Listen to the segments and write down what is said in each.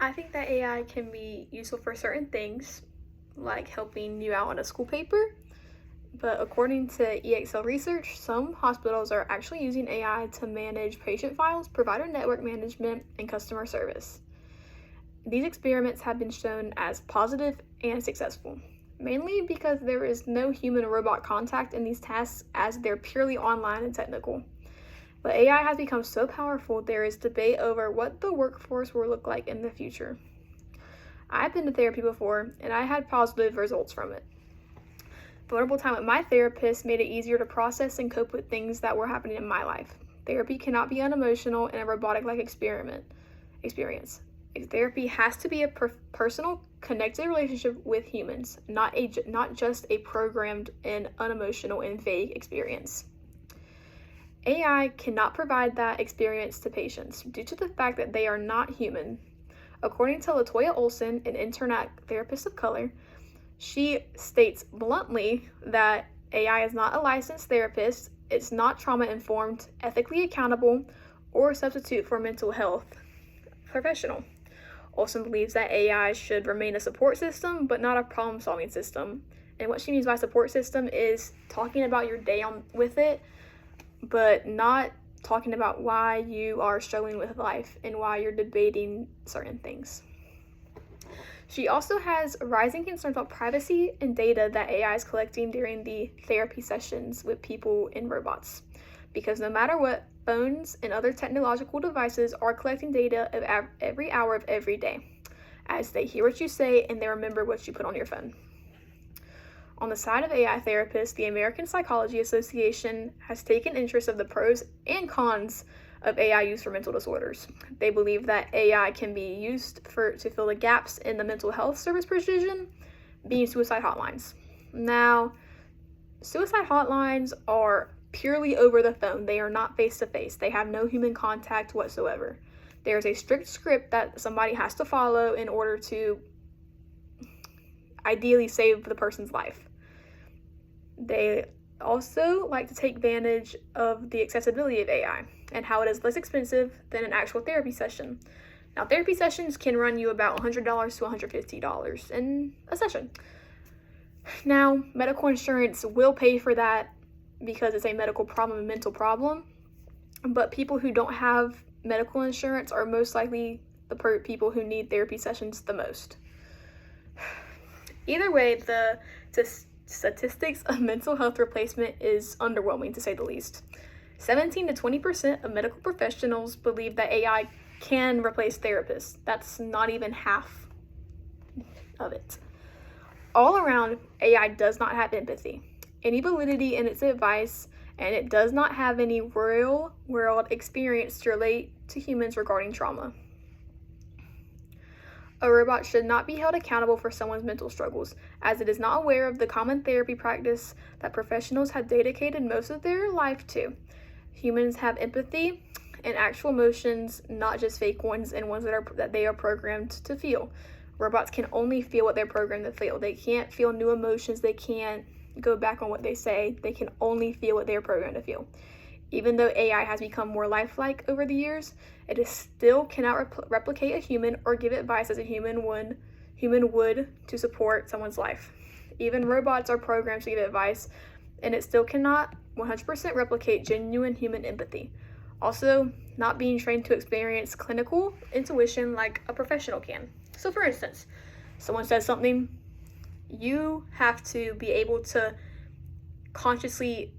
I think that AI can be useful for certain things, like helping you out on a school paper. But according to EXL research, some hospitals are actually using AI to manage patient files, provider network management, and customer service. These experiments have been shown as positive and successful, mainly because there is no human-robot contact in these tasks as they're purely online and technical. But AI has become so powerful, there is debate over what the workforce will look like in the future. I've been to therapy before, and I had positive results from it. Vulnerable time with my therapist made it easier to process and cope with things that were happening in my life. Therapy cannot be unemotional in a robotic-like experience. Therapy has to be a personal, connected relationship with humans, not just a programmed and unemotional and vague experience. AI cannot provide that experience to patients due to the fact that they are not human. According to Latoya Olson, an internet therapist of color, she states bluntly that AI is not a licensed therapist, it's not trauma-informed, ethically accountable, or a substitute for mental health professional. Olson believes that AI should remain a support system, but not a problem-solving system. And what she means by support system is talking about your day with it, but not talking about why you are struggling with life and why you're debating certain things. She also has rising concerns about privacy and data that AI is collecting during the therapy sessions with people and robots. Because no matter what, phones and other technological devices are collecting data of every hour of every day, as they hear what you say and they remember what you put on your phone. On the side of AI therapists, the American Psychology Association has taken interest of the pros and cons of AI use for mental disorders. They believe that AI can be used to fill the gaps in the mental health service provision, being suicide hotlines. Now, suicide hotlines are purely over the phone. They are not face-to-face. They have no human contact whatsoever. There's a strict script that somebody has to follow in order to ideally save the person's life. They also like to take advantage of the accessibility of AI and how it is less expensive than an actual therapy session. Now, therapy sessions can run you about $100 to $150 in a session. Now, medical insurance will pay for that because it's a medical problem, a mental problem, but people who don't have medical insurance are most likely the people who need therapy sessions the most. Either way, the statistics of mental health replacement is underwhelming, to say the least. 17 to 20% of medical professionals believe that AI can replace therapists. That's not even half of it. All around, AI does not have empathy, any validity in its advice, and it does not have any real-world experience to relate to humans regarding trauma. A robot should not be held accountable for someone's mental struggles, as it is not aware of the common therapy practice that professionals have dedicated most of their life to. Humans have empathy and actual emotions, not just fake ones and ones that they are programmed to feel. Robots can only feel what they're programmed to feel. They can't feel new emotions. They can't go back on what they say. They can only feel what they're programmed to feel. Even though AI has become more lifelike over the years, it is still cannot replicate a human or give advice as a human would to support someone's life. Even robots are programmed to give advice, and it still cannot 100% replicate genuine human empathy. Also, not being trained to experience clinical intuition like a professional can. So for instance, someone says something, you have to be able to consciously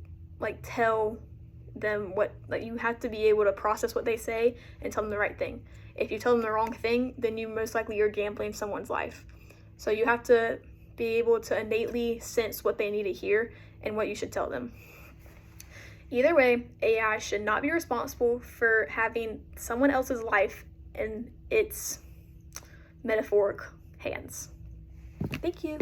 tell them you have to be able to process what they say and tell them the right thing. If you tell them the wrong thing, then you most likely are gambling someone's life. So you have to be able to innately sense what they need to hear and what you should tell them. Either way, AI should not be responsible for having someone else's life in its metaphoric hands. Thank you.